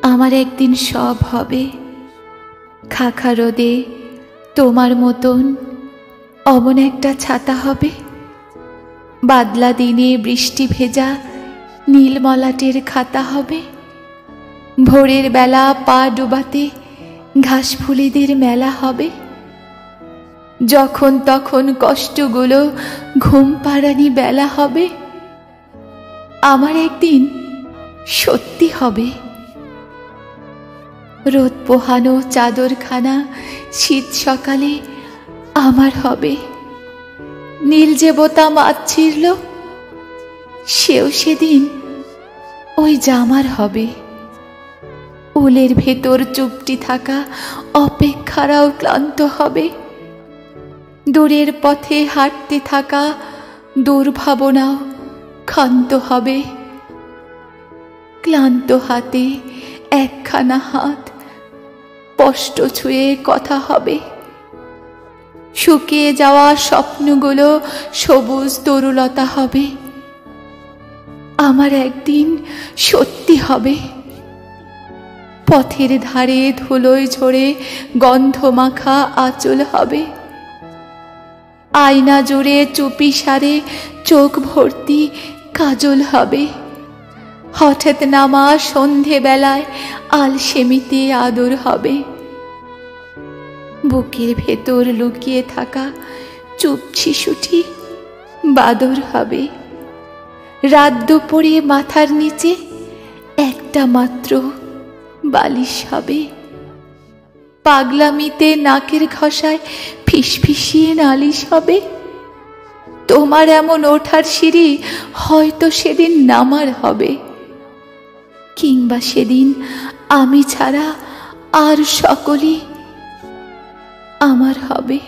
আমার একদিন সব হবে। খাখা রোদে তোমার মতন অমন একটা ছাতা হবে। বাদলা দিনে বৃষ্টি ভেজা নীল মলাটের খাতা হবে। ভোরের বেলা পা ডুবাতে ঘাস ফুলিদের মেলা হবে। যখন তখন কষ্টগুলো ঘুম পাড়ানি বেলা হবে। আমার একদিন সত্যি হবে। রোদ পোহানো চাদরখানা শীত সকালে আমার হবে। নীল যে বোতাম আচ্ছিরল সেও সেদিন ওই জামার হবে। উলের ভেতর চুপটি থাকা অপেক্ষারাও ক্লান্ত হবে। দূরের পথে হাঁটতে থাকা দুর্ভাবনাও ক্ষান্ত হবে। ক্লান্ত হাতে একখানা হাত স্পষ্ট ছুঁয়ে কথা হবে। শুকিয়ে যাওয়া স্বপ্নগুলো সবুজ তরুলতা হবে। আমার একদিন সত্যি হবে। পথের ধারে ধুলোয় ঝরে গন্ধ মাখা আঁচল হবে। আয়না জুড়ে চুপি সারে চোখ ভর্তি কাজল হবে। হঠাৎ নামা সন্ধে বেলায় আলসেমিতে আদর হবে। বুকের ভেতর লুকিয়ে থাকা চুপ শিশুটি বাদর হবে। রাত দুপুরে মাথার নিচে একটা মাত্র বালিশ হবে। পাগলামিতে নাকের ঘষায় ফিসফিসিয়ে নালিশ হবে। তোমার এমন ওঠার সিঁড়ি হয়তো সেদিন নামার হবে। কিংবা সেদিন আমি ছাড়া আর সকলেই আমার হবে।